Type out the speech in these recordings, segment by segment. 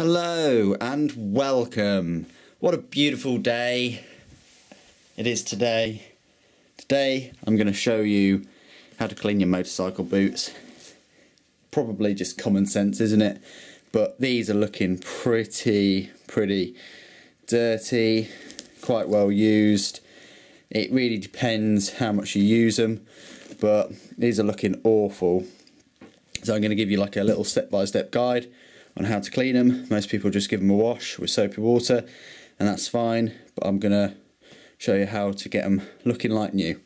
Hello and welcome. What a beautiful day it is today. Today I'm going to show you how to clean your motorcycle boots. Probably just common sense, isn't it? But these are looking pretty dirty, quite well used. It really depends how much you use them, but these are looking awful. So I'm going to give you like a little step-by-step guide on how to clean them. Most people just give them a wash with soapy water and that's fine, but I'm going to show you how to get them looking like new.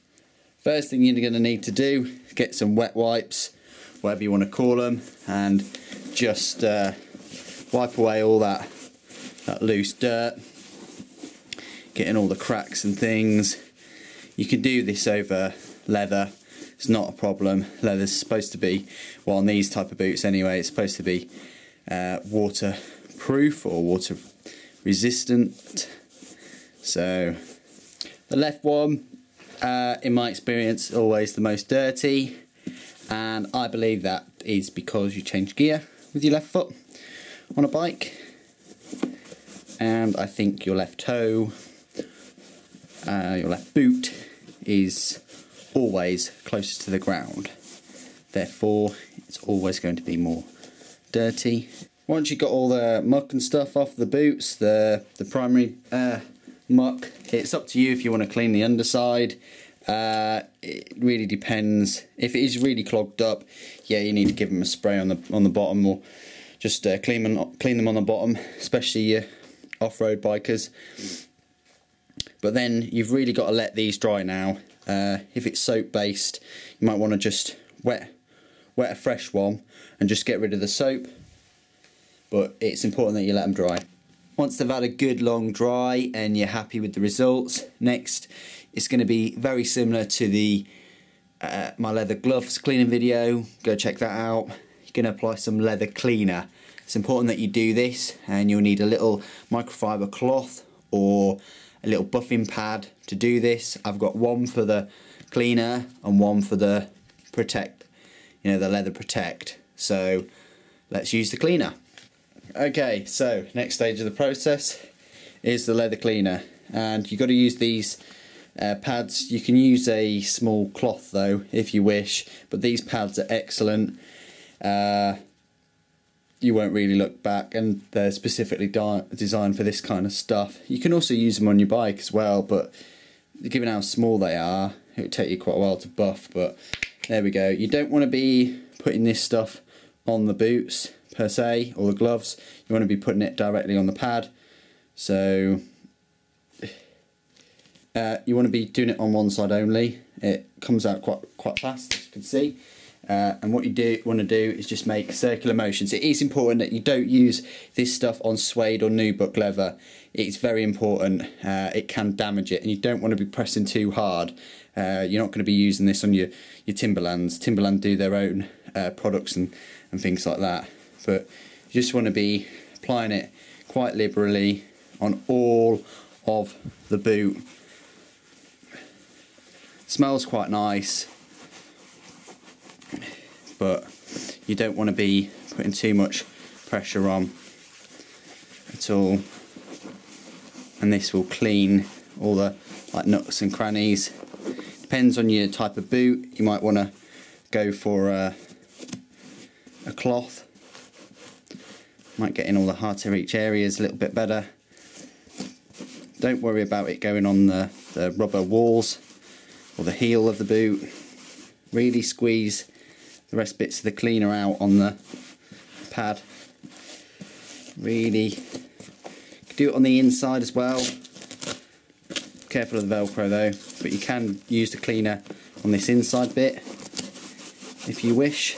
First thing you're going to need to do is get some wet wipes, whatever you want to call them, and just wipe away all that loose dirt, getting all the cracks and things. You can do this over leather, it's not a problem. Leather's supposed to be, well, on these type of boots anyway, it's supposed to be waterproof or water resistant. So the left one, in my experience, always the most dirty, and I believe that is because you change gear with your left foot on a bike, and I think your left toe, your left boot is always closer to the ground, therefore it's always going to be more dirty. Once you've got all the muck and stuff off the boots, the primary muck, it's up to you if you want to clean the underside. It really depends. If it is really clogged up, yeah, you need to give them a spray on the bottom, or just clean them on the bottom, especially your off-road bikers. But then you've really got to let these dry now. If it's soap based, you might want to just wet a fresh one and just get rid of the soap, but it's important that you let them dry. Once they've had a good long dry and you're happy with the results, next it's going to be very similar to the my leather gloves cleaning video. Go check that out. You're going to apply some leather cleaner. It's important that you do this, and you'll need a little microfiber cloth or a little buffing pad to do this. I've got one for the cleaner and one for the protect, the leather protect. So let's use the cleaner. Okay, so next stage of the process is the leather cleaner, and you've got to use these pads. You can use a small cloth though if you wish, but these pads are excellent. You won't really look back, and they're specifically designed for this kind of stuff. You can also use them on your bike as well, but given how small they are, it would take you quite a while to buff, but there we go. You don't want to be putting this stuff on the boots per se, or the gloves. You want to be putting it directly on the pad. So you want to be doing it on one side only. It comes out quite fast, as you can see. And what you want to do is just make circular motions. It is important that you don't use this stuff on suede or nubuck leather. It's very important. It can damage it, and you don't want to be pressing too hard. You're not going to be using this on your Timberlands. Timberland do their own products and things like that. But you just want to be applying it quite liberally on all of the boot. Smells quite nice, but you don't want to be putting too much pressure on at all, and this will clean all the nooks and crannies. Depends on your type of boot. You might want to go for a cloth. Might get in all the hard to reach areas a little bit better. Don't worry about it going on the rubber walls or the heel of the boot. Really squeeze the rest bits of the cleaner out on the pad. Really. You can do it on the inside as well. Careful of the Velcro though, but you can use the cleaner on this inside bit if you wish.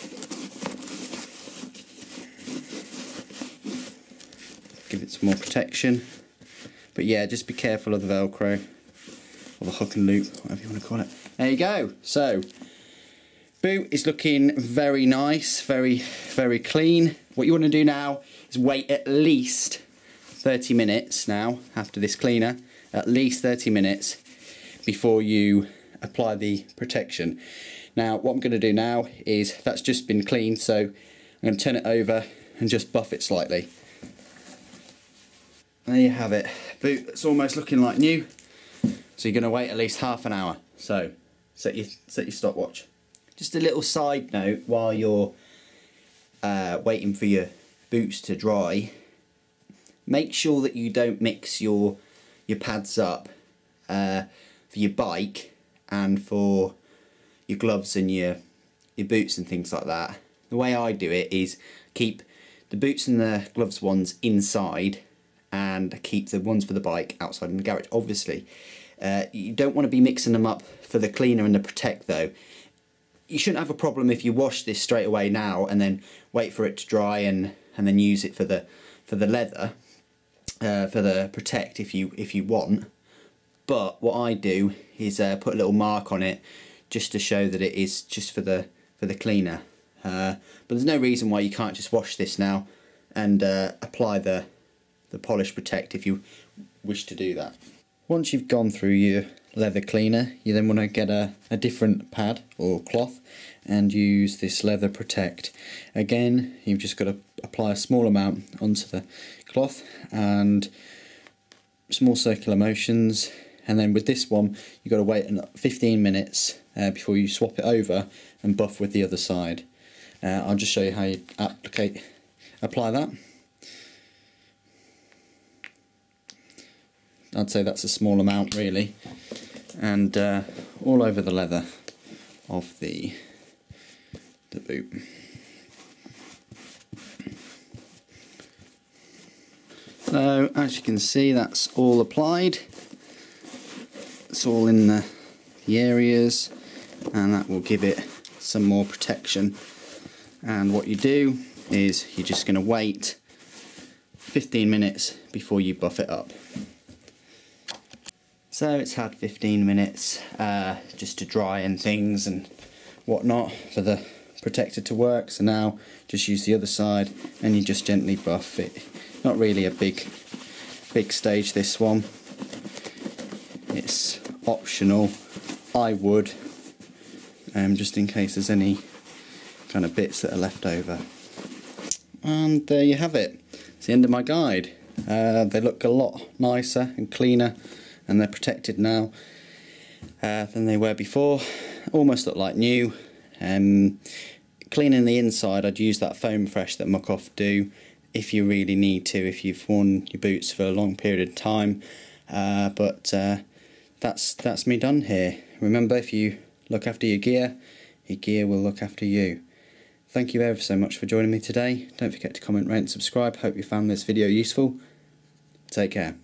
Give it some more protection. But yeah, just be careful of the Velcro, or the hook and loop, whatever you want to call it. There you go. So boot is looking very nice, very clean. What you want to do now is wait at least 30 minutes now after this cleaner, at least 30 minutes before you apply the protection. Now what I'm going to do now is, that's just been cleaned, so I'm going to turn it over and just buff it slightly. there you have it. Boot that's almost looking like new. So you're going to wait at least half an hour. So set your stopwatch. Just a little side note while you're waiting for your boots to dry. Make sure that you don't mix your pads up for your bike and for your gloves and your boots and things like that. The way I do it is keep the boots and the gloves ones inside and keep the ones for the bike outside in the garage. Obviously, you don't want to be mixing them up for the cleaner and the protect though. You shouldn't have a problem if you wash this straight away now and then wait for it to dry and then use it for the leather, for the protect if you want. But what I do is put a little mark on it just to show that it is just for the cleaner. But there's no reason why you can't just wash this now and apply the polish protect if you wish to do that. Once you've gone through your leather cleaner, you then want to get a different pad or cloth and use this leather protect. Again, you've just got to apply a small amount onto the cloth and small circular motions, and then with this one you've got to wait 15 minutes before you swap it over and buff with the other side. I'll just show you how you apply that. I'd say that's a small amount really, and all over the leather of the boot. So as you can see, that's all applied. It's all in the areas, and that will give it some more protection. And what you do is you're just going to wait 15 minutes before you buff it up. So it's had 15 minutes just to dry and things and whatnot for the protector to work. So now just use the other side and you just gently buff it. Not really a big stage, this one. It's optional. I would, just in case there's any kind of bits that are left over. And there you have it. It's the end of my guide. They look a lot nicer and cleaner, and they're protected now than they were before. Almost look like new. Cleaning the inside, I'd use that foam fresh that Muc-Off do if you really need to, if you've worn your boots for a long period of time. But that's me done here. Remember, if you look after your gear will look after you. Thank you ever so much for joining me today. Don't forget to comment, rate and subscribe. Hope you found this video useful. Take care.